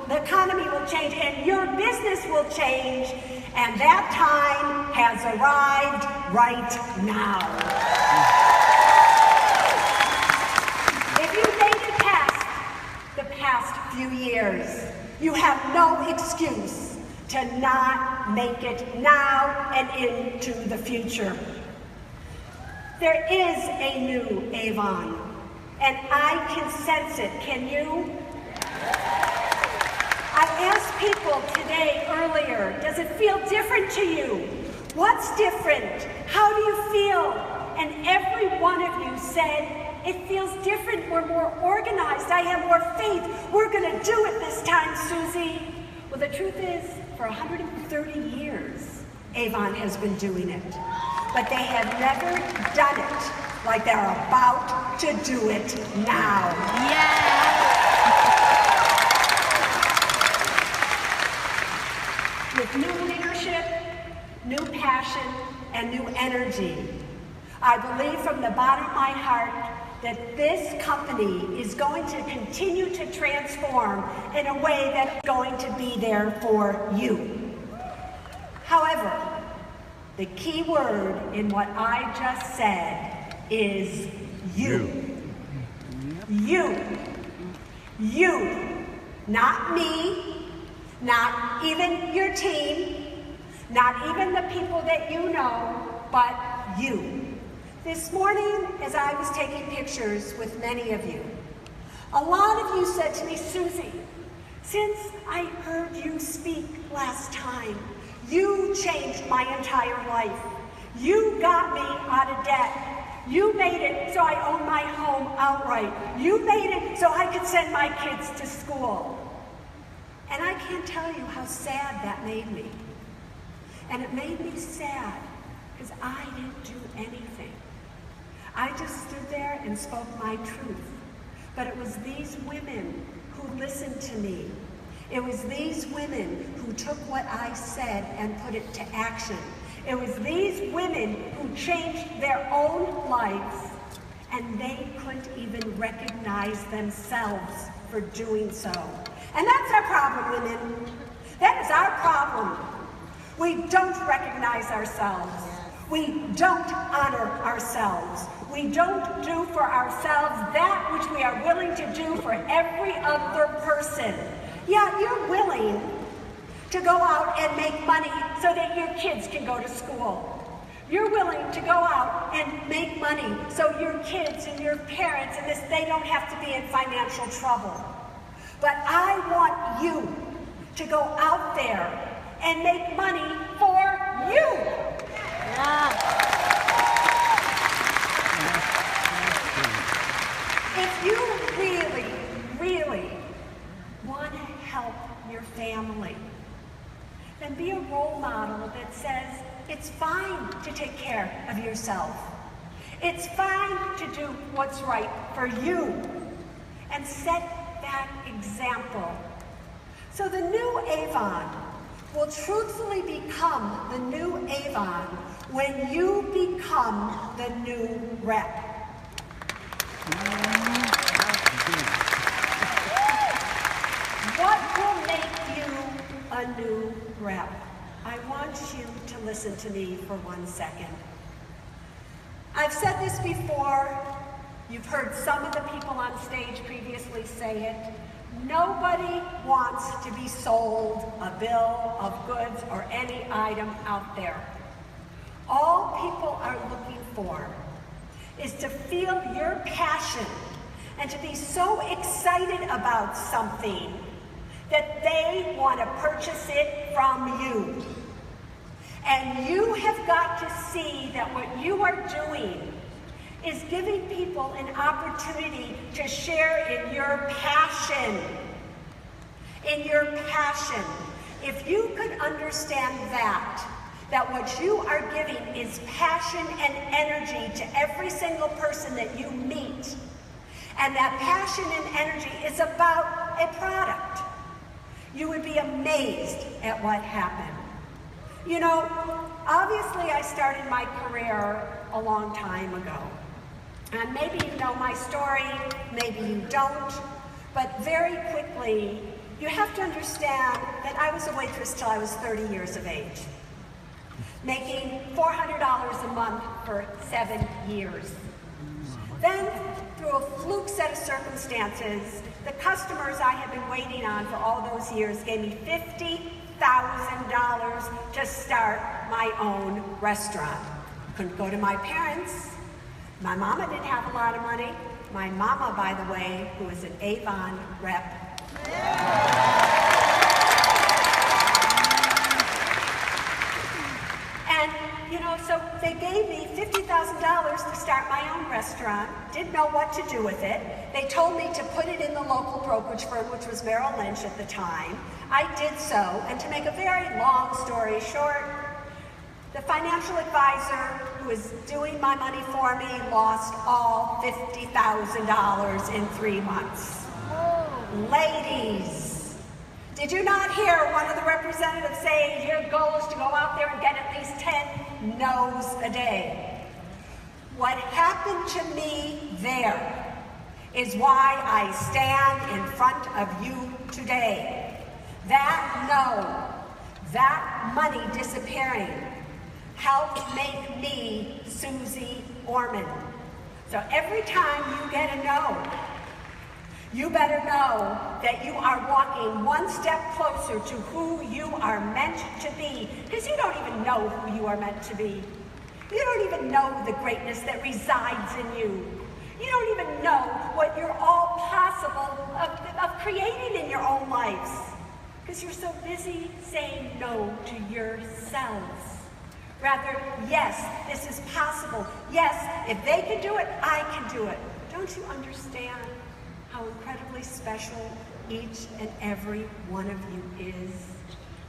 the economy will change, and your business will change, and that time has arrived right now. If you made it past the past few years, you have no excuse to not make it now and into the future. There is a new Avon, and I can sense it. Can you? I asked people today earlier, does it feel different to you? What's different? How do you feel? And every one of you said, it feels different. We're more organized. I have more faith. We're going to do it this time, Susie. Well, the truth is, for 130 years, Avon has been doing it. But they have never done it like they're about to do it now. Yeah! With new leadership, new passion, and new energy, I believe from the bottom of my heart that this company is going to continue to transform in a way that's going to be there for you. However, the key word in what I just said is you. You. You. Not me, not even your team, not even the people that you know, but you. This morning, as I was taking pictures with many of you, a lot of you said to me, Susie, since I heard you speak last time, you changed my entire life. You got me out of debt. You made it so I own my home outright. You made it so I could send my kids to school. And I can't tell you how sad that made me. And it made me sad because I didn't do anything. I just stood there and spoke my truth. But it was these women who listened to me. It was these women who took what I said and put it to action. It was these women who changed their own lives, and they couldn't even recognize themselves for doing so. And that's our problem, women. That is our problem. We don't recognize ourselves. We don't honor ourselves. We don't do for ourselves that which we are willing to do for every other person. Yeah, you're willing to go out and make money so that your kids can go to school. You're willing to go out and make money so your kids and your parents and this, they don't have to be in financial trouble. But I want you to go out there and make money for you. Yeah. If you really, really want to help your family, then be a role model that says it's fine to take care of yourself. It's fine to do what's right for you. And set that example. So the new Avon will truthfully become the new Avon when you become the new rep. What will make you a new rep? I want you to listen to me for 1 second. I've said this before. You've heard some of the people on stage previously say it. Nobody wants to be sold a bill of goods or any item out there. All people are looking for is to feel your passion and to be so excited about something that they want to purchase it from you. And you have got to see that what you are doing is giving people an opportunity to share in your passion. In your passion. If you could understand that what you are giving is passion and energy to every single person that you meet, and that passion and energy is about a product, you would be amazed at what happened. You know, obviously I started my career a long time ago. And maybe you know my story, maybe you don't, but very quickly You have to understand that I was a waitress till I was 30 years of age, making $400 a month for 7 years. Then, through a fluke set of circumstances, the customers I had been waiting on for all those years gave me $50,000 to start my own restaurant. Couldn't go to my parents. My mama didn't have a lot of money. My mama, by the way, who was an Avon rep. And, so they gave me $50,000 to start my own restaurant. Didn't know what to do with it. They told me to put it in the local brokerage firm, which was Merrill Lynch at the time. I did so, and to make a very long story short, the financial advisor who was doing my money for me lost all $50,000 in 3 months. Ladies, did you not hear one of the representatives say your goal is to go out there and get at least 10 no's a day? What happened to me there is why I stand in front of you today. That no, that money disappearing helped make me Suze Orman. So every time you get a no, you better know that you are walking one step closer to who you are meant to be, because you don't even know who you are meant to be. You don't even know the greatness that resides in you. You don't even know what you're all possible of creating in your own lives, because you're so busy saying no to yourselves. Rather, yes, this is possible. Yes, if they can do it, I can do it. Don't you understand how incredibly special each and every one of you is?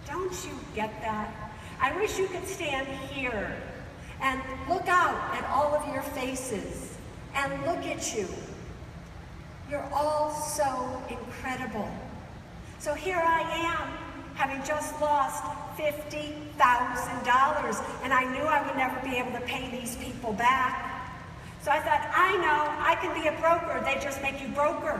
Don't you get that? I wish you could stand here and look out at all of your faces and look at you. You're all so incredible. So here I am, having just lost $50,000, and I knew I would never be able to pay these people back. So I thought, I know, I can be a broker, they just make you broker.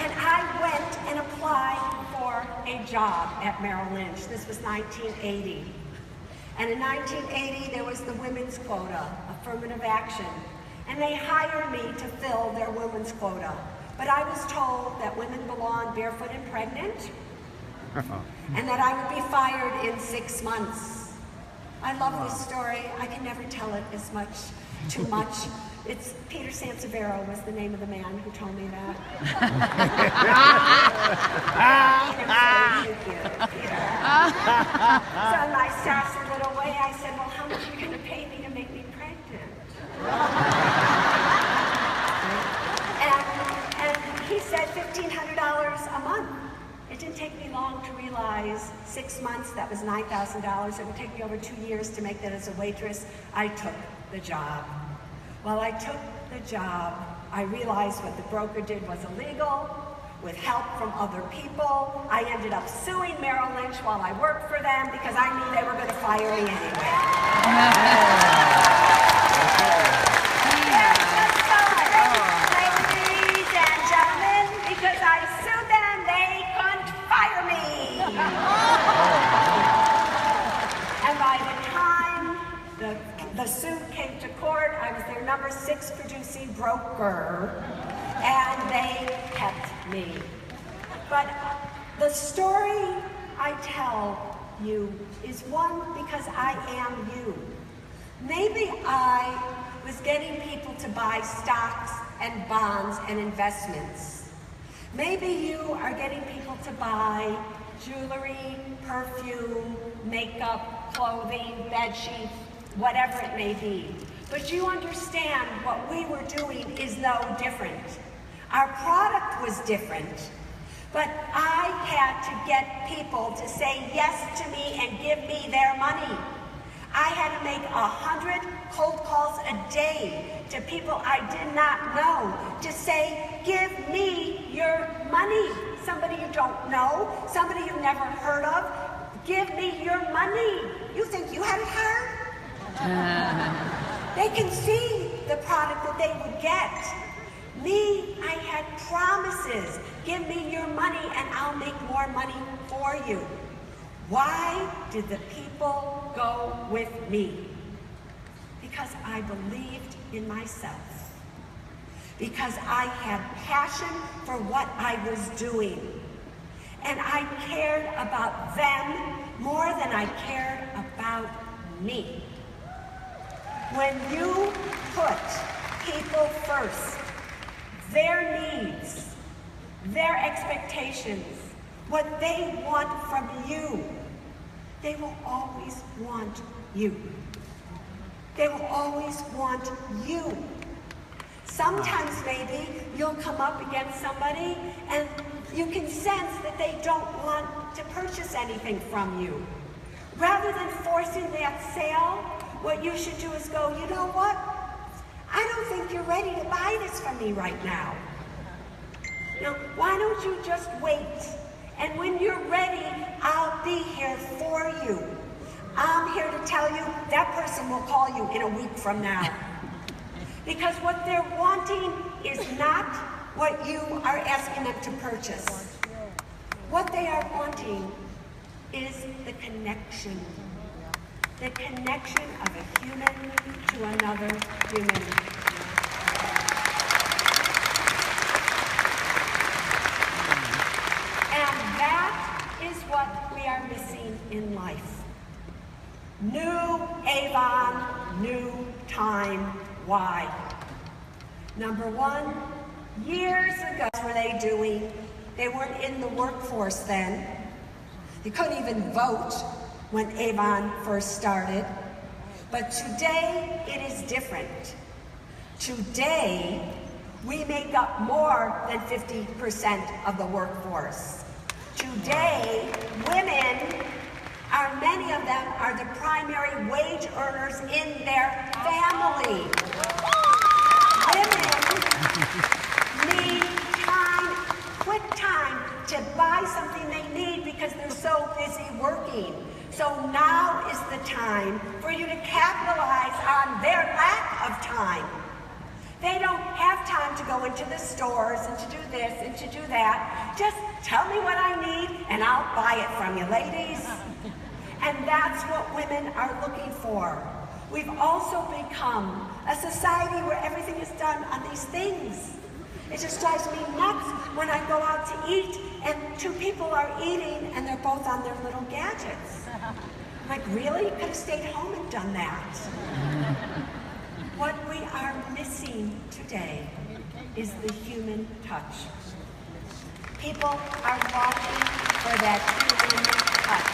And I went and applied for a job at Merrill Lynch. This was 1980. And in 1980, there was the women's quota, affirmative action. And they hired me to fill their women's quota. But I was told that women belong barefoot and pregnant, and that I would be fired in 6 months. I love this story. I can never tell it too much. It's Peter Sansevero was the name of the man who told me that. So in my sassy little way, I said, well, how much are you going to pay me to make me pregnant? And he said $1,500 a month. It didn't take me long to realize 6 months, that was $9,000. It would take me over 2 years to make that as a waitress. I took the job. While I took the job, I realized what the broker did was illegal. With help from other people, I ended up suing Merrill Lynch while I worked for them because I knew they were going to fire me anyway. Ladies and gentlemen, because I sued them, they couldn't fire me. And by the time the suit came to court, I was their number 6 producing broker, and they kept me. But the story I tell you is one because I am you. Maybe I was getting people to buy stocks and bonds and investments. Maybe you are getting people to buy jewelry, perfume, makeup, clothing, bed sheets, whatever it may be. But you understand what we were doing is no different. Our product was different, but I had to get people to say yes to me and give me their money. I had to make 100 cold calls a day to people I did not know to say, give me your money. Somebody you don't know, somebody you've never heard of, give me your money. You think you had it hard? They can see the product that they would get. Me, I had promises. Give me your money and I'll make more money for you. Why did the people go with me? Because I believed in myself. Because I had passion for what I was doing. And I cared about them more than I cared about me. When you put people first, their needs, their expectations, what they want from you, they will always want you. They will always want you. Sometimes maybe you'll come up against somebody and you can sense that they don't want to purchase anything from you. Rather than forcing that sale, what you should do is go, you know what? I don't think you're ready to buy this from me right now. Now, why don't you just wait? And when you're ready, I'll be here for you. I'm here to tell you that person will call you in a week from now. Because what they're wanting is not what you are asking them to purchase. What they are wanting is the connection. The connection of a human to another human. And that is what we are missing in life. New Avon, new time. Why? Number one, years ago, what were they doing? They weren't in the workforce then. You couldn't even vote when Avon first started. But today, it is different. Today, we make up more than 50% of the workforce. Today, women, many of them are the primary wage earners in their family. Women need time, quick time, to buy something they need because they're so busy working. So now is the time for you to capitalize on their lack of time. They don't have time to go into the stores and to do this and to do that. Just tell me what I need and I'll buy it from you, ladies. And that's what women are looking for. We've also become a society where everything is done on these things. It just drives me nuts when I go out to eat and two people are eating and they're both on their little gadgets. I'm like, really? You could have stayed home and done that. What we are missing today is the human touch. People are longing for that human touch.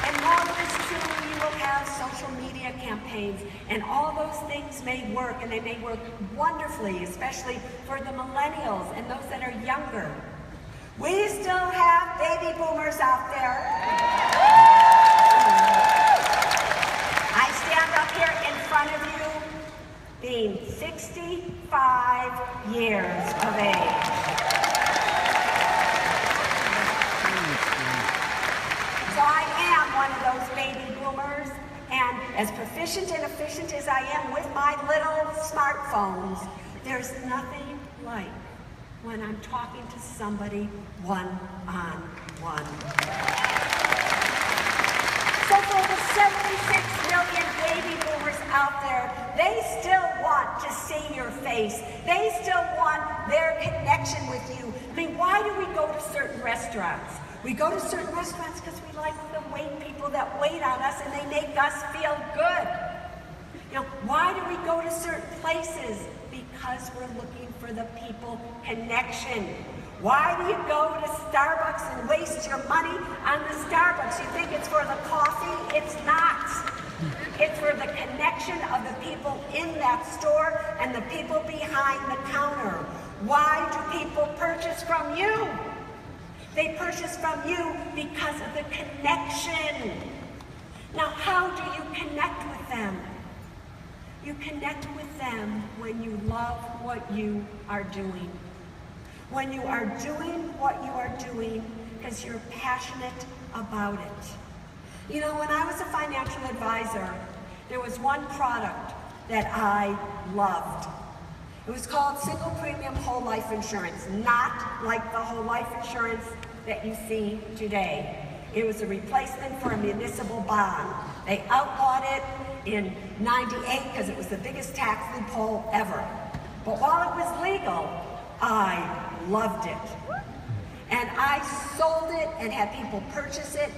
And while it is true, you will have social media campaigns, and all those things may work, and they may work wonderfully, especially for the millennials and those that are younger. We still have baby boomers out there. I stand up here in front of you being 65 years of age. So I am one of those baby boomers, and as proficient and efficient as I am with my little smartphones, there's nothing like when I'm talking to somebody one-on-one. So for the 76 million baby boomers out there, they still want to see your face. They still want their connection with you. I mean, why do we go to certain restaurants? We go to certain restaurants because we like the wait people that wait on us and they make us feel good. You know, why do we go to certain places? Because we're looking for the people connection. Why do you go to Starbucks and waste your money on the Starbucks? You think it's for the coffee? It's not. It's for the connection of the people in that store and the people behind the counter. Why do people purchase from you? They purchase from you because of the connection. Now, how do you connect with them? You connect with them when you love what you are doing. When you are doing what you are doing because you're passionate about it. You know, when I was a financial advisor, there was one product that I loved. It was called single premium whole life insurance, not like the whole life insurance that you see today. It was a replacement for a municipal bond. They outlawed it in '98 because it was the biggest tax loophole ever. But while it was legal, I loved it. And I sold it and had people purchase it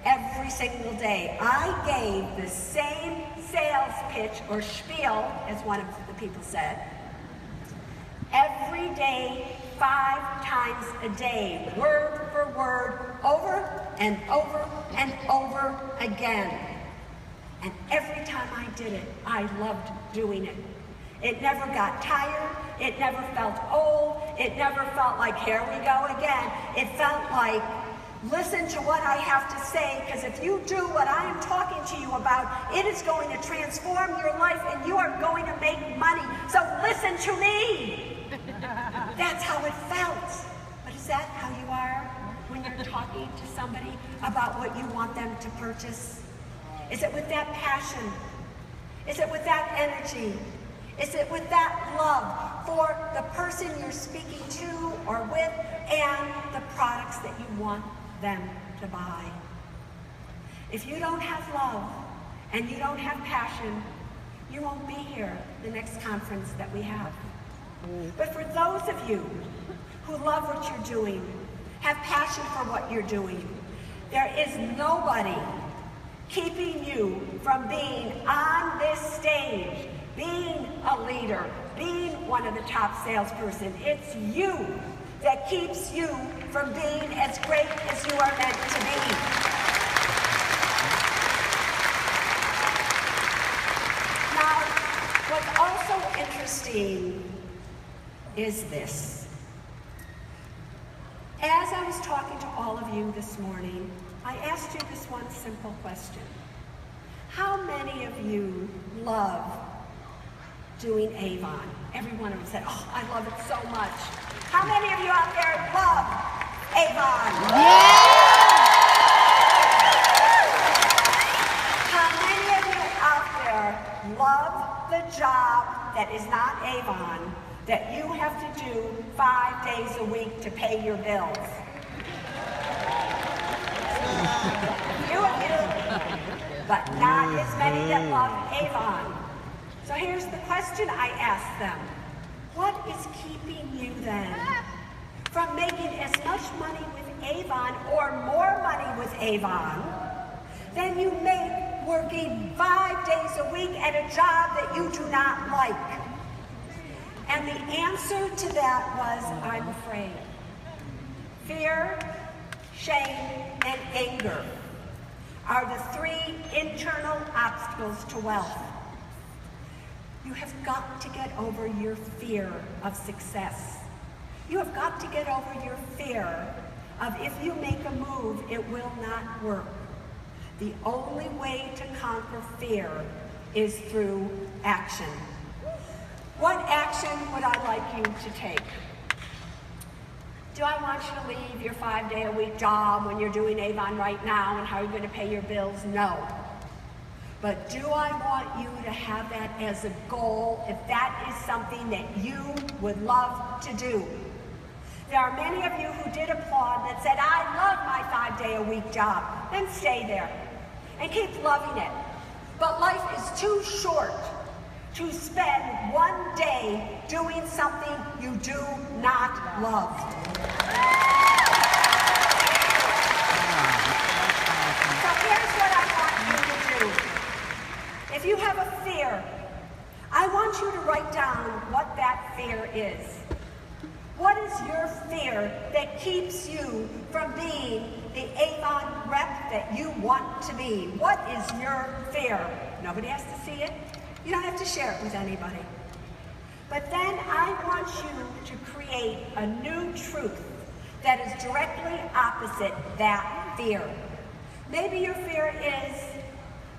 every single day. I gave the same sales pitch or spiel, as one of the people said, every day, 5 times a day, word for word, over and over and over again. And every time I did it, I loved doing it. It never got tired. It never felt old. It never felt like, here we go again. It felt like, listen to what I have to say, because if you do what I am talking to you about, it is going to transform your life and you are going to make money. So listen to me. That's how it felt. But is that how you are when you're talking to somebody about what you want them to purchase? Is it with that passion? Is it with that energy? Is it with that love for the person you're speaking to or with and the products that you want them to buy? If you don't have love and you don't have passion, you won't be here the next conference that we have. But for those of you who love what you're doing, have passion for what you're doing, there is nobody keeping you from being on this stage, being a leader, being one of the top salesperson. It's you that keeps you from being as great as you are meant to be. Now, what's also interesting is this. As I was talking to all of you this morning, I asked you this one simple question. How many of you love doing Avon? Every one of them said, oh, I love it so much. How many of you out there love Avon? Yeah! How many of you out there love the job that is not Avon, that you have to do 5 days a week to pay your bills? You and you, but not as many that love Avon. So here's the question I asked them. What is keeping you then from making as much money with Avon or more money with Avon than you make working 5 days a week at a job that you do not like? And the answer to that was, I'm afraid. Fear, shame, and anger are the 3 internal obstacles to wealth. You have got to get over your fear of success. You have got to get over your fear of if you make a move, it will not work. The only way to conquer fear is through action. What action would I like you to take? Do I want you to leave your 5-day-a-week job when you're doing Avon right now and how you're going to pay your bills? No. But do I want you to have that as a goal if that is something that you would love to do? There are many of you who did applaud that said, I love my 5-day-a-week job. Then stay there and keep loving it. But life is too short to spend 1 day doing something you do not love. So here's what I want you to do. If you have a fear, I want you to write down what that fear is. What is your fear that keeps you from being the Avon rep that you want to be? What is your fear? Nobody has to see it. You don't have to share it with anybody. But then I want you to create a new truth that is directly opposite that fear. Maybe your fear is,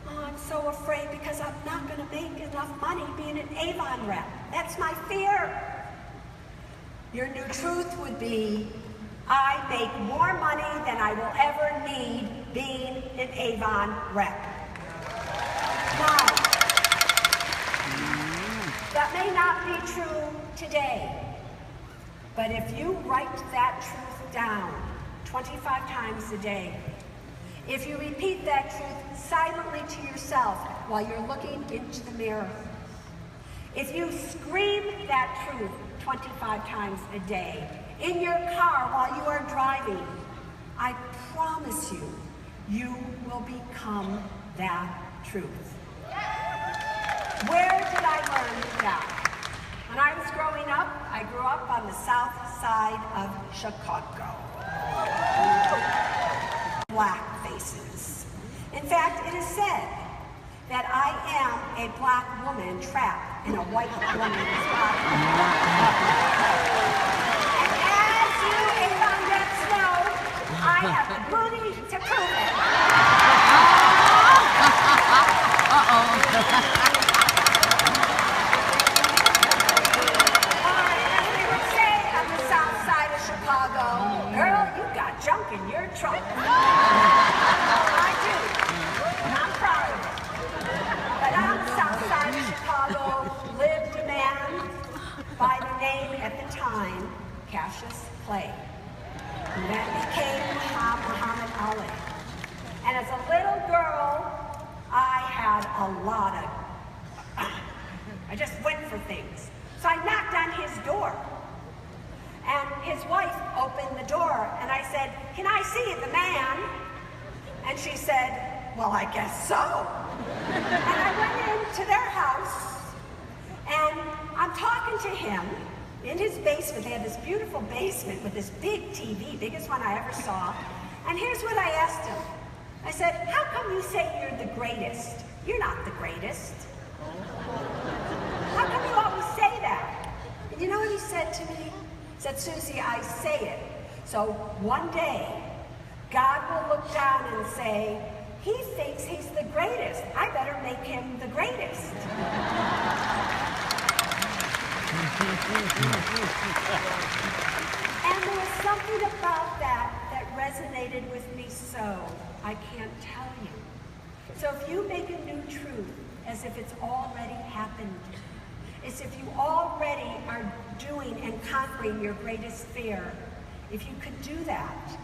oh, I'm so afraid because I'm not going to make enough money being an Avon rep. That's my fear. Your new truth would be, I make more money than I will ever need being an Avon rep. Now, That may not be true today, but if you write that truth down 25 times a day, if you repeat that truth silently to yourself while you're looking into the mirror, if you scream that truth 25 times a day in your car while you are driving, I promise you, you will become that truth. Where did I learn that? When I was growing up, I grew up on the south side of Chicago. Black faces. In fact, it is said that I am a black woman trapped in a white woman's body. And as you Avon Reps know, I have the booty to prove it. As we would say on the south side of Chicago, girl, you got junk in your trunk. I do, and I'm proud of it. But on the south side of Chicago lived a man by the name at the time, Cassius Clay, who then became Muhammad Ali. And as a little girl, I had a lot of, I just went for things. So I knocked on his door. And his wife opened the door, and I said, "Can I see the man?" And she said, "Well, I guess so." And I went into their house, and I'm talking to him in his basement. They had this beautiful basement with this big TV, biggest one I ever saw. And here's what I asked him. I said, "How come you say you're the greatest? You're not the greatest. How come you always say that?" And you know what he said to me? He said, "Susie, I say it. So one day, God will look down and say, he thinks he's the greatest. I better make him the greatest." And there was something about that that resonated with me so, I can't tell you. So if you make a new truth as if it's already happened, as if you already are doing and conquering your greatest fear, if you could do that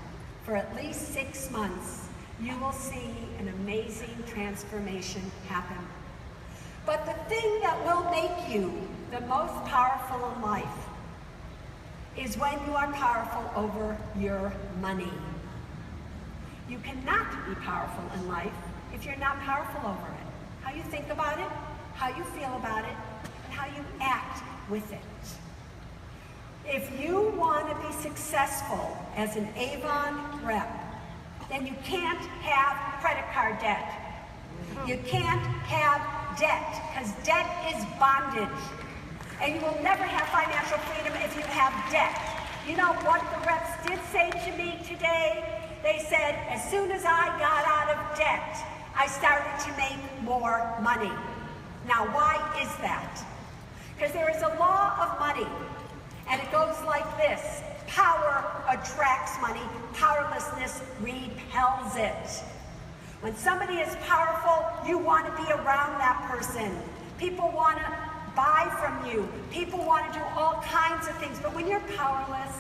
for at least 6 months, you will see an amazing transformation happen. But the thing that will make you the most powerful in life is when you are powerful over your money. You cannot be powerful in life if you're not powerful over it. How you think about it, how you feel about it, and how you act with it. If you want to be successful as an Avon rep, then you can't have credit card debt. You can't have debt, because debt is bondage. And you will never have financial freedom if you have debt. You know what the reps did say to me today? They said, as soon as I got out of debt, I started to make more money. Now, why is that? Because there is a law of money, and it goes like this. Power attracts money, powerlessness repels it. When somebody is powerful, you want to be around that person. People want to buy from you. People want to do all kinds of things. But when you're powerless,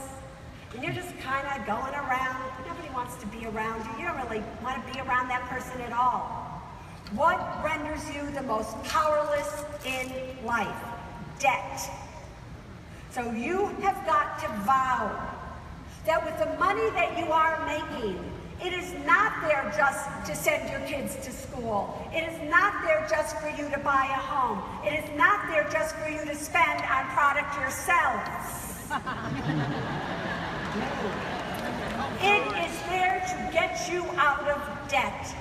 and you're just kind of going around, nobody wants to be around you. You don't really want to be around that person at all. What renders you the most powerless in life? Debt. So you have got to vow that with the money that you are making, it is not there just to send your kids to school. It is not there just for you to buy a home. It is not there just for you to spend on product yourselves. It is there to get you out of debt.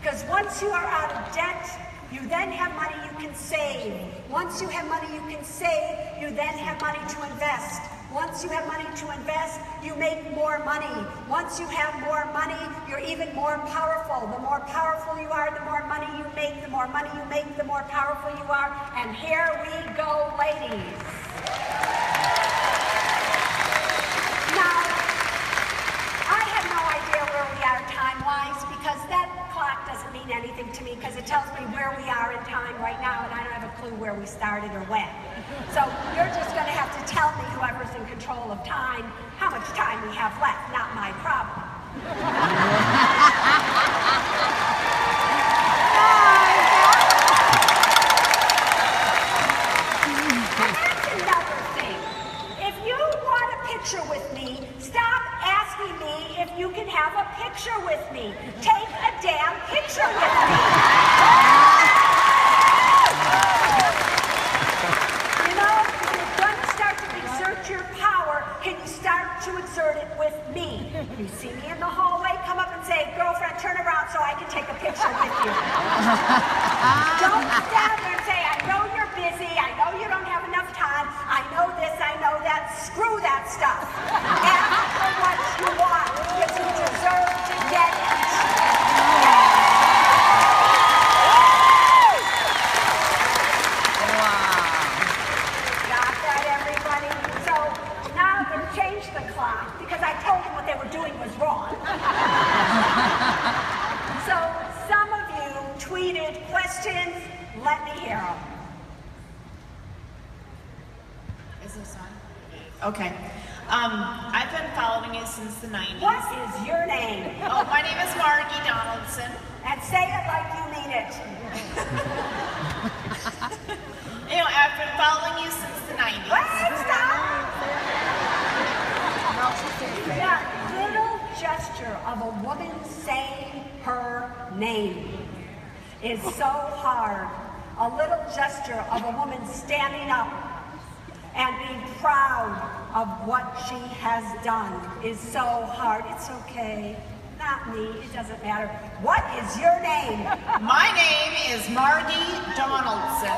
Because once you are out of debt, you then have money you can save. Once you have money you can save, you then have money to invest. Once you have money to invest, you make more money. Once you have more money, you're even more powerful. The more powerful you are, the more money you make. The more money you make, the more powerful you are. And here we go, ladies. Now, I have no idea where we are time-wise, because that clock doesn't mean anything to me, because it tells me where we are in time right now, and I don't have a clue where we started or when. So you're just going to have to tell me, whoever's in control of time, how much time we have left. Not my problem. And that's another thing. If you want a picture with me, stop asking me if you can have a picture with me. Take a damn picture with me. You know, if you're going to start to exert your power, can you start to exert it with me? You see me in the hallway, come up and say, girlfriend, turn around so I can take a picture with you. Don't stand there and say, I know you're busy, I know you don't have enough time, I know this, I know that. Screw that stuff. Ask for what you want, because you deserve to get it. Got that, everybody? So now they've changed the clock because I told them what they were doing was wrong. So some of you tweeted questions. Let me hear them. Is this on? Okay. I've been following you since the 90s. What is your name? Oh, my name is Margie Donaldson. And say it like you mean it. You know, I've been following you since the 90s. Wait, stop! That little gesture of a woman saying her name is so hard. A little gesture of a woman standing up and being proud of what she has done is so hard. It's okay. Not me. It doesn't matter. What is your name? My name is Margie Donaldson.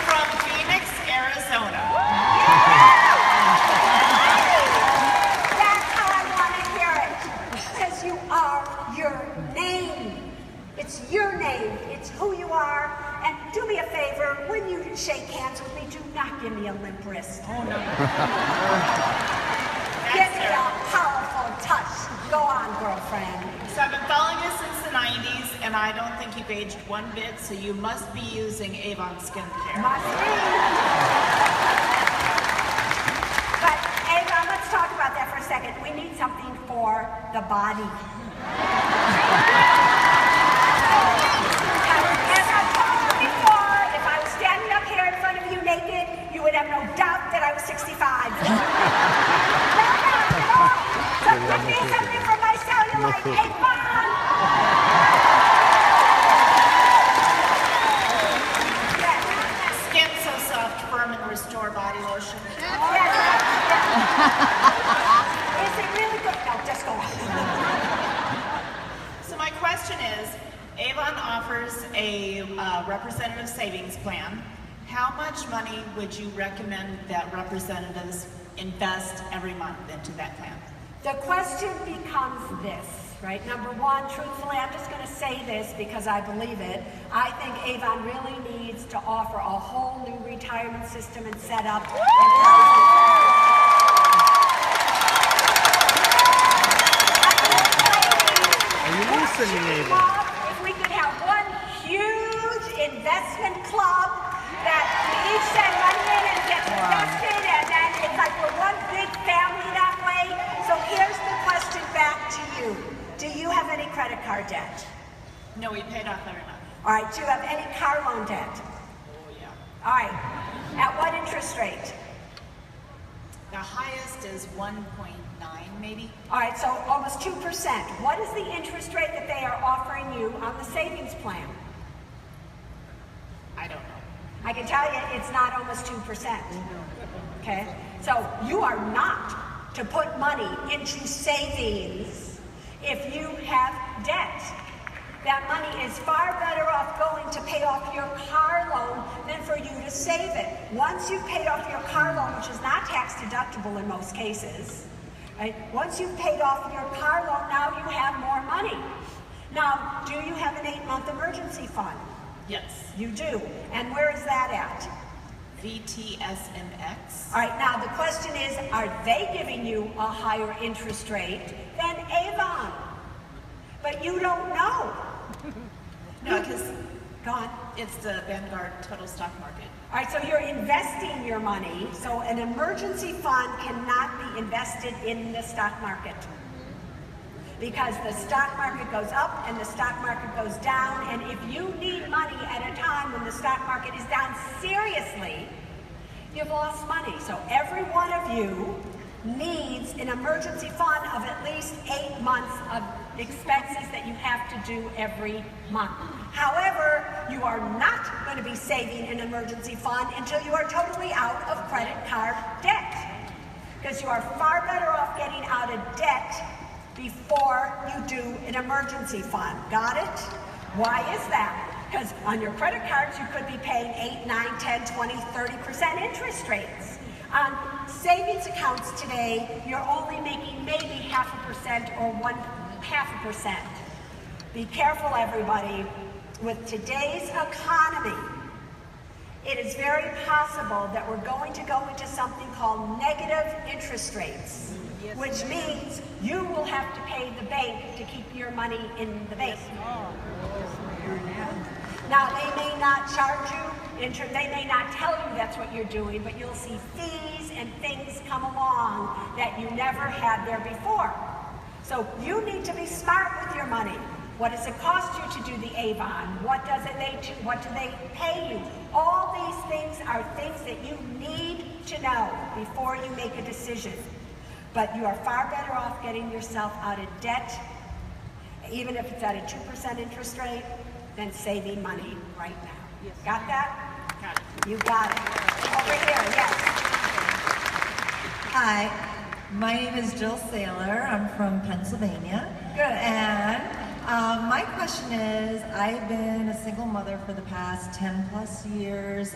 From Phoenix, Arizona. That's how I want to hear it. Because you are your name. It's your name. It's who you are. And do me a favor, when you shake hands with me, do not give me a limp wrist. Oh, no. Give me a powerful touch. Go on, girlfriend. So I've been following you since the 90s, and I don't think you've aged one bit, so you must be using Avon skincare. Must be. But Avon, let's talk about that for a second. We need something for the body. As I told you before, if I was standing up here in front of you naked, you would have no doubt that I was 65. So give me something from my cellulite. Avon! Skin so soft, firm, and restore body lotion. Yes. Is it really good? No, just go on. So my question is, Avon offers a representative savings plan. How much money would you recommend that representatives invest every month into that plan? The question becomes this, right? Number one, truthfully, I'm just going to say this because I believe it. I think Avon really needs to offer a whole new retirement system and setup. Are you listening, Avon? If we could have one huge investment club that we each send money in and gets invested, and then it's like we're one big family that way. So here's the question back to you. Do you have any credit card debt? No, we paid off every month. All right, do you have any car loan debt? Oh, yeah. All right, at what interest rate? The highest is 1.9, maybe. All right, so almost 2%. What is the interest rate that they are offering you on the savings plan? I don't know. I can tell you it's not almost 2%. Okay? So you are not to put money into savings if you have debt. That money is far better off going to pay off your car loan than for you to save it. Once you've paid off your car loan, which is not tax deductible in most cases, right? Once you've paid off your car loan, now you have more money. Now, do you have an 8-month emergency fund? Yes. You do. And where is that at? VTSMX. All right, now the question is, are they giving you a higher interest rate than Avon? but you don't know. No, because Go on. it's the Vanguard total stock market. All right, so you're investing your money. So an emergency fund cannot be invested in the stock market because the stock market goes up and the stock market goes down. And if you need money at a time when the stock market is down seriously, you've lost money. So every one of you needs an emergency fund of at least 8 months of expenses that you have to do every month. However, you are not going to be saving an emergency fund until you are totally out of credit card debt. Because you are far better off getting out of debt before you do an emergency fund. Got it? Why is that? Because on your credit cards, you could be paying 8, 9, 10, 20, 30% interest rates. On savings accounts today, you're only making maybe 0.5% or 0.5%. Be careful, everybody. With today's economy, it is very possible that we're going to go into something called negative interest rates, which means you will have to pay the bank to keep your money in the bank. Now, they may not charge you, they may not tell you that's what you're doing, but you'll see fees and things come along that you never had there before. So you need to be smart with your money. What does it cost you to do the Avon? What do they pay you? All these things are things that you need to know before you make a decision. But you are far better off getting yourself out of debt, even if it's at a 2% interest rate, than saving money right now. Yes. Got that? Got it. You got it. Over here, yes. Hi, my name is Jill Saylor. I'm from Pennsylvania. Good. And my question is, I've been a single mother for the past 10 plus years.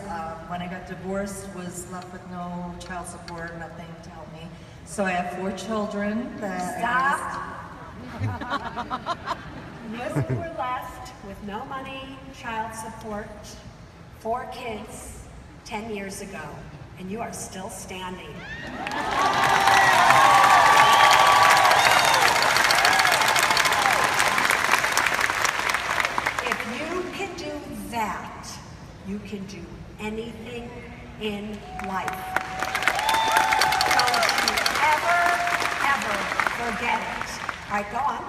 When I got divorced, was left with no child support, nothing to help me. So I have 4 children that Stop. You were left with no money, child support, 4 kids 10 years ago, and you are still standing. If you can do that, you can do anything in life. Don't you ever forget it. All right, go on.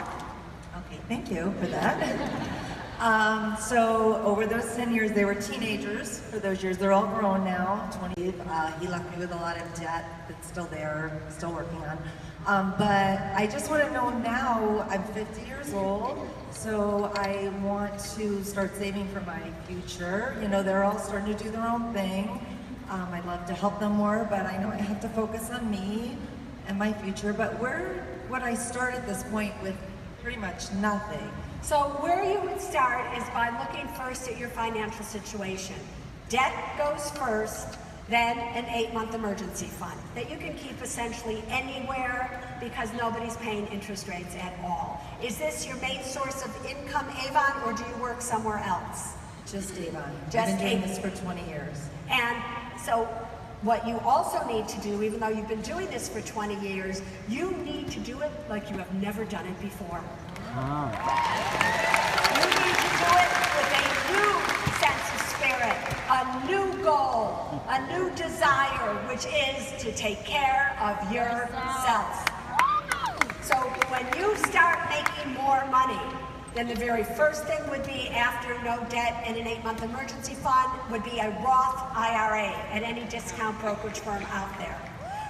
Okay, thank you for that. So over those 10 years, they were teenagers for those years. They're all grown now, 20. He left me with a lot of debt that's still there, still working on. But I just want to know now, I'm 50 years old, so I want to start saving for my future. You know, they're all starting to do their own thing. I'd love to help them more, but I know I have to focus on me and my future. But where would I start at this point with pretty much nothing? So where you would start is by looking first at your financial situation. Debt goes first, then an 8-month emergency fund that you can keep essentially anywhere because nobody's paying interest rates at all. Is this your main source of income, Avon, or do you work somewhere else? Just Avon. Just I've been doing Avon. this for 20 years. And so what you also need to do, even though you've been doing this for 20 years, you need to do it like you have never done it before. You need to do it with a new sense of spirit, a new goal, a new desire, which is to take care of yourself. So when you start making more money, then the very first thing would be, after no debt and an 8-month emergency fund, would be a Roth IRA at any discount brokerage firm out there.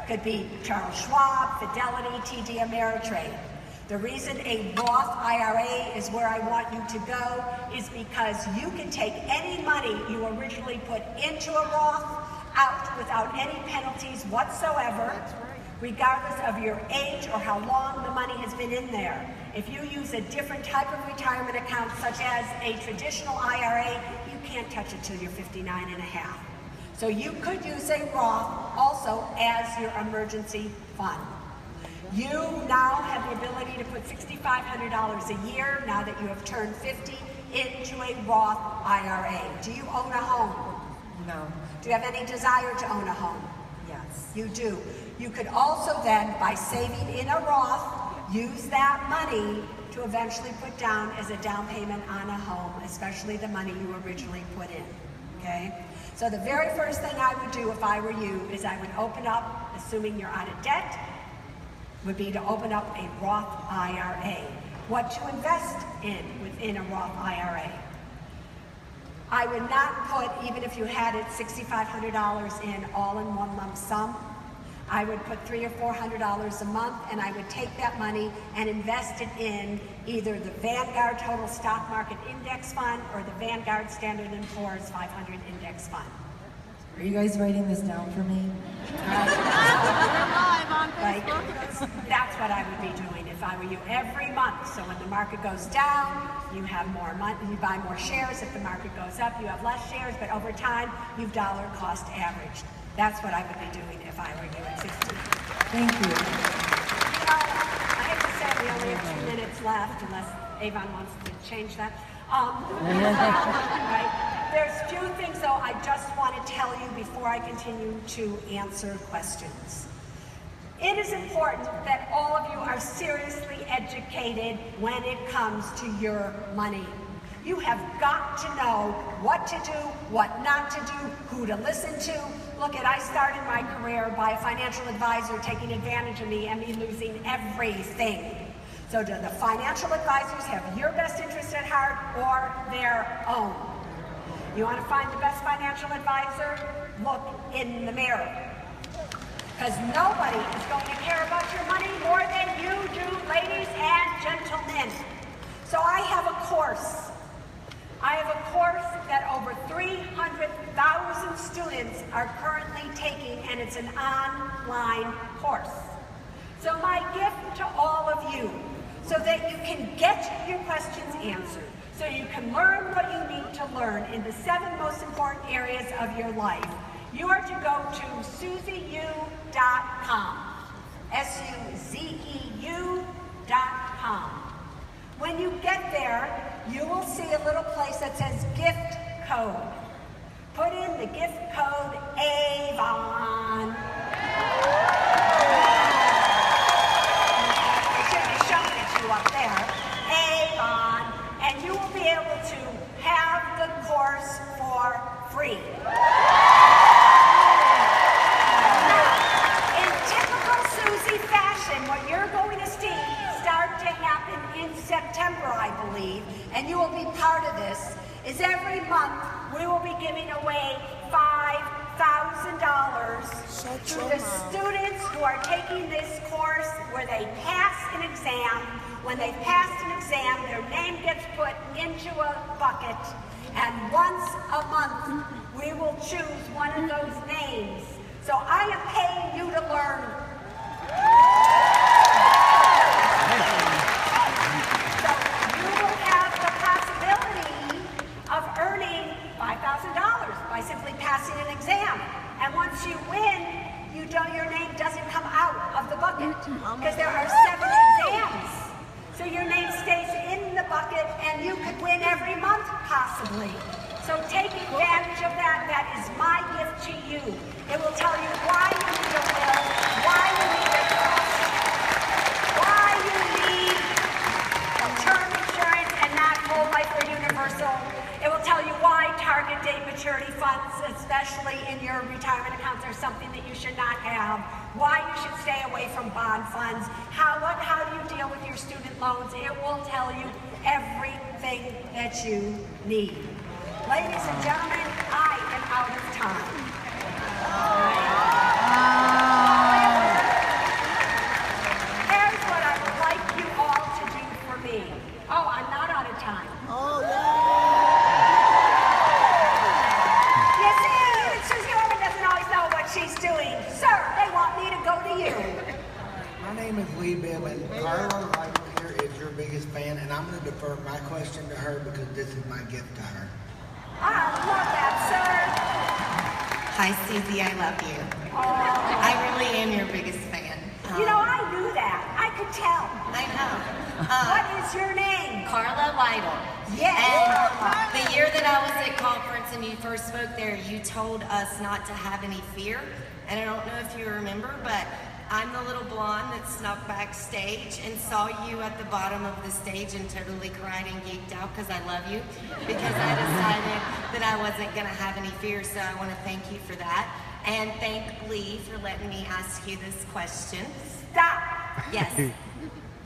Could be Charles Schwab, Fidelity, TD Ameritrade. The reason a Roth IRA is where I want you to go is because you can take any money you originally put into a Roth out without any penalties whatsoever, regardless of your age or how long the money has been in there. If you use a different type of retirement account, such as a traditional IRA, you can't touch it till you're 59 and a half. So you could use a Roth also as your emergency fund. You now have the ability to put $6,500 a year, now that you have turned 50, into a Roth IRA. Do you own a home? No. Do you have any desire to own a home? Yes. You do. You could also then, by saving in a Roth, use that money to eventually put down as a down payment on a home, especially the money you originally put in, okay? So the very first thing I would do if I were you is I would open up, assuming you're out of debt, would be to open up a Roth IRA. What to invest in within a Roth IRA. I would not put, even if you had it $6,500 in all in one lump sum, I would put $300 or $400 a month, and I would take that money and invest it in either the Vanguard Total Stock Market Index Fund or the Vanguard Standard & Poor's 500 Index Fund. Are you guys writing this down for me? Live on Right? Facebook. That's what I would be doing if I were you every month. So when the market goes down, you have more money, you buy more shares. If the market goes up, you have less shares, but over time, you've dollar cost averaged. That's what I would be doing if I were you at 16. Thank you. You know, I hate to say we only have 2 minutes left, unless Avon wants to change that. Right? There's few things, though, I just want to tell you before I continue to answer questions. It is important that all of you are seriously educated when it comes to your money. You have got to know what to do, what not to do, who to listen to. Look, I started my career by a financial advisor taking advantage of me and me losing everything. So do the financial advisors have your best interest at heart or their own? You want to find the best financial advisor? Look in the mirror. Because nobody is going to care about your money more than you do, ladies and gentlemen. So I have a course. I have a course that over 300,000 students are currently taking, and it's an online course. So my gift to all of you, so that you can get your questions answered, so you can learn what you need to learn in the 7 most important areas of your life, you are to go to SuzeU.com. SUZEU.com. When you get there, you will see a little place that says gift code. Put in the gift code Avon. They should be showing it to you up there. Avon. And you will be able to have the course for free. In typical Suze fashion, what you're going to see start to happen in September, I believe, and you will be part of this, is every month we will be giving away $5,000 to the students who are taking this course where they pass an exam. When they pass an exam, their name gets put into a bucket, and once a month we will choose one of those names. So I am paying you to learn. So you will have the possibility of earning $5,000 by simply passing an exam. And once you win, your name doesn't come out of the bucket because there are 7 exams. So your name stays in the bucket and you could win every month possibly. So take advantage of that. That is my gift to you. It will tell you why you need a will, why you need a trust, why you need a term insurance and not whole life or universal. It will tell you why target date maturity funds, especially in your retirement accounts, are something that you should not have. Why you should stay away from bond funds. How do you deal with your student loans? It will tell you everything that you need. Ladies and gentlemen, I am out of time. Here's what I would like you all to do for me. Oh, I'm not out of time. Oh, yeah. You see, Suze Orman doesn't always know what she's doing. Sir, they want me to go to you. My name is Lee Bibb, and Carla right here is your biggest fan, and I'm going to defer my question to her because this is my gift to her. I love that, sir. Hi, Suze, I love you. Oh, I really am your biggest fan. you know, I knew that. I could tell. I know. What is your name? Carla Lytle. Yes. And the year that I was at conference and you first spoke there, you told us not to have any fear. And I don't know if you remember, but I'm the little blonde that snuck backstage and saw you at the bottom of the stage and totally cried and geeked out because I love you. Because I decided that I wasn't going to have any fear, so I want to thank you for that. And thank Lee for letting me ask you this question. Stop. Yes.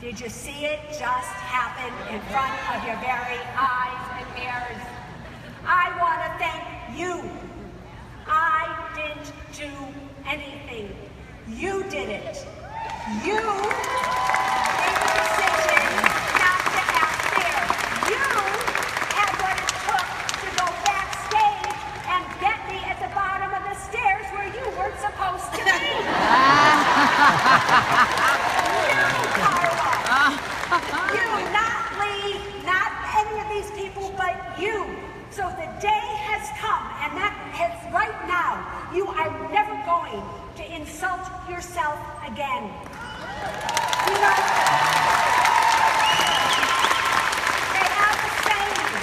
Did you see it just happen in front of your very eyes and ears? I want to thank you. I didn't do anything. You did it. You made the decision not to have fear. You had what it took to go backstage and get me at the bottom of the stairs where you weren't supposed to be. You, not Lee, not any of these people, but you. So the day has come, and that is right now. You are never going to insult yourself again. You know, they have a saying,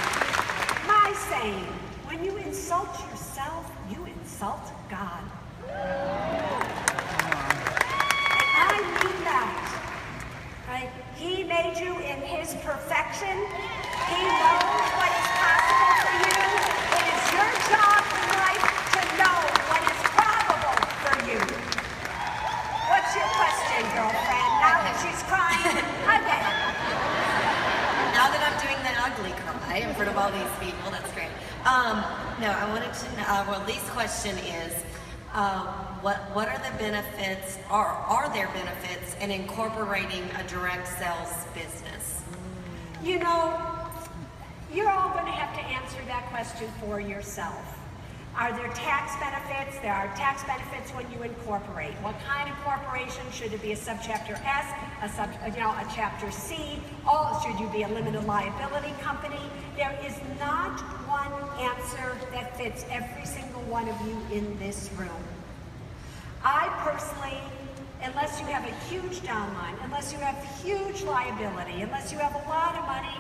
my saying, when you insult yourself, you insult God. And I mean that. Right? He made you in his perfection. He knows what is possible for you. It is your job in life to know what is probable for you. What's your question, girlfriend? Now that she's crying again. Now that I'm doing the ugly cry in front of all these people, that's great. No, I wanted to know, well, Lee's question is, what are the benefits, or are there benefits in incorporating a direct sales business? You know, you're all going to have to answer that question for yourself. Are there tax benefits? There are tax benefits when you incorporate. What kind of corporation? Should it be a subchapter S, a chapter C? Should you be a limited liability company? There is not one answer that fits every single one of you in this room. I personally, unless you have a huge downline, unless you have huge liability, unless you have a lot of money,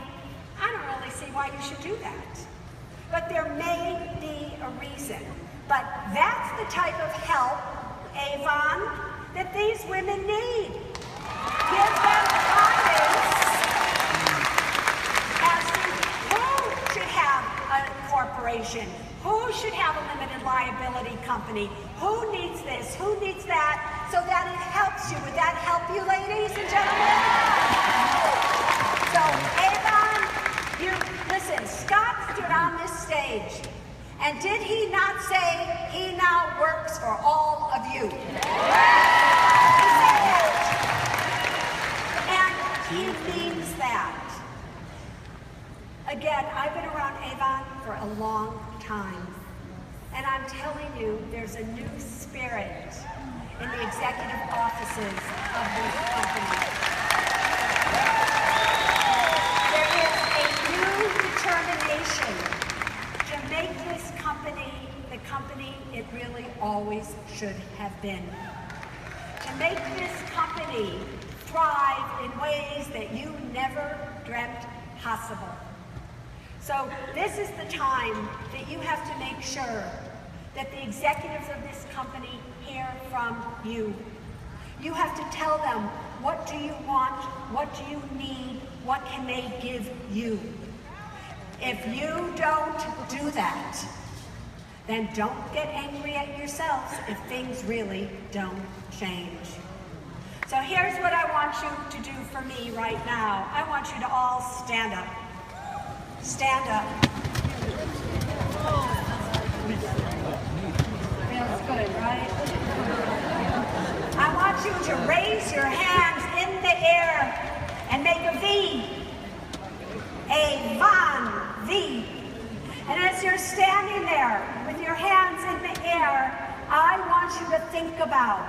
I don't really see why you should do that. But there may be a reason. But that's the type of help, Avon, that these women need. Give them guidance as to who should have a corporation, who should have a limited liability company, who needs this, who needs that, so that it helps you. Would that help you, ladies and gentlemen? So, Avon, listen, Scott stood on this stage, and did he not say he now works for all of you? He said that. And he means that. Again, I've been around Avon for a long time, and I'm telling you, there's a new spirit in the executive offices of this company. Determination to make this company the company it really always should have been. To make this company thrive in ways that you never dreamt possible. So this is the time that you have to make sure that the executives of this company hear from you. You have to tell them, what do you want? What do you need? What can they give you? If you don't do that, then don't get angry at yourselves if things really don't change. So here's what I want you to do for me right now. I want you to all stand up. Stand up. Feels good, right? I want you to raise your hands in the air and make a V. Avon V. And as you're standing there with your hands in the air, I want you to think about,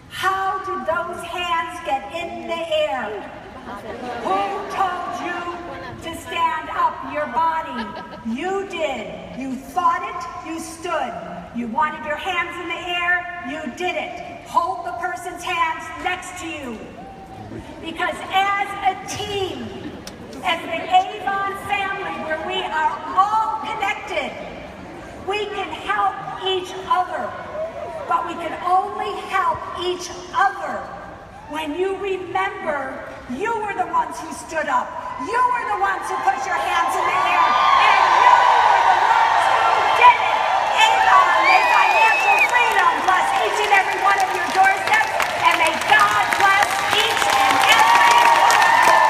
how did those hands get in the air? Who told you to stand up your body? You did. You thought it, you stood. You wanted your hands in the air, you did it. Hold the person's hands next to you. Because as a team, as the Avon family, where we are all connected, we can help each other. but we can only help each other when you remember you were the ones who stood up, you were the ones who put your hands in the air, and you were the ones who did it. Avon, may financial freedom bless each and every one of your doorsteps, and may God bless each and every one of you.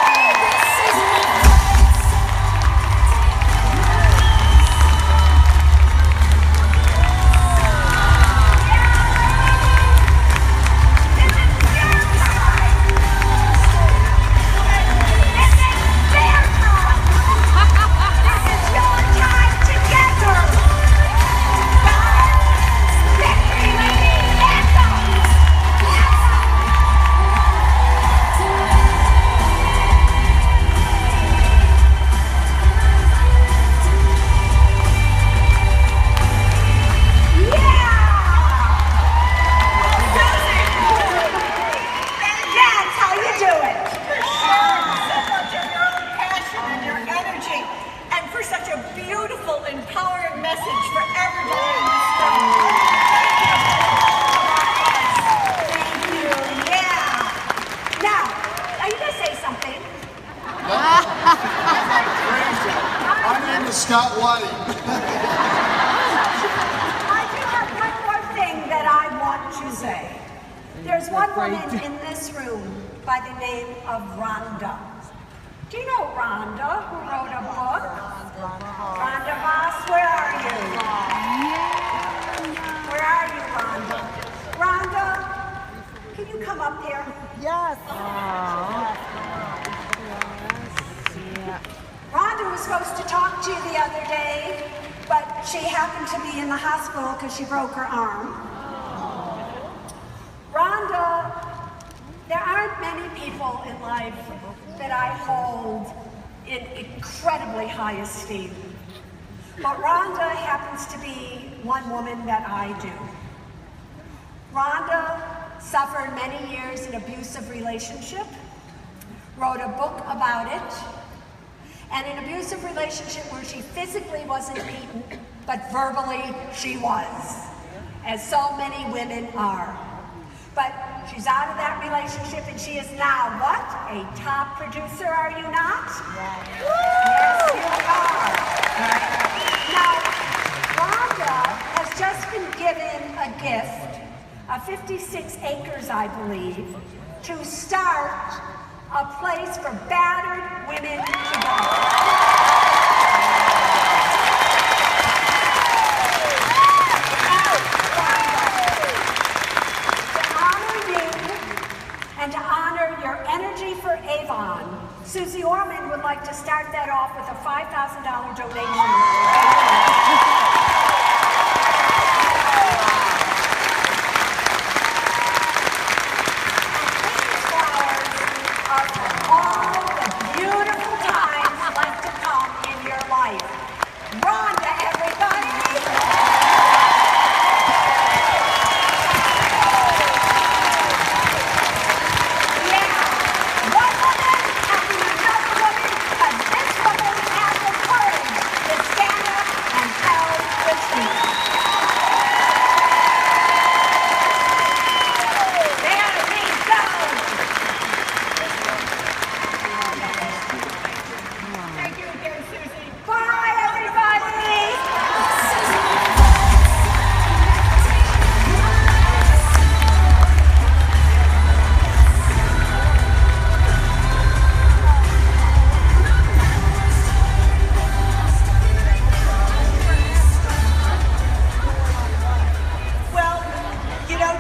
Scott White. I do have one more thing that I want to say. There's one woman in this room by the name of Rhonda. Do you know Rhonda, who wrote a book? Rhonda Voss, where are you? Where are you, Rhonda? Rhonda, can you come up here? Yes. Rhonda was supposed to talk to you the other day, but she happened to be in the hospital because she broke her arm. Rhonda, there aren't many people in life that I hold in incredibly high esteem. But Rhonda happens to be one woman that I do. Rhonda suffered many years in an abusive relationship, wrote a book about it, and an abusive relationship where she physically wasn't beaten, but verbally she was, as so many women are. But she's out of that relationship and she is now what? A top producer, are you not? Yes, you are. Now, Rhonda has just been given a gift of 56 acres, I believe, to start a place for battered women to go. To honor you and to honor your energy for Avon, Suze Orman would like to start that off with a $5,000 donation.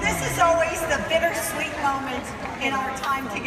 This is always the bittersweet moment in our time together.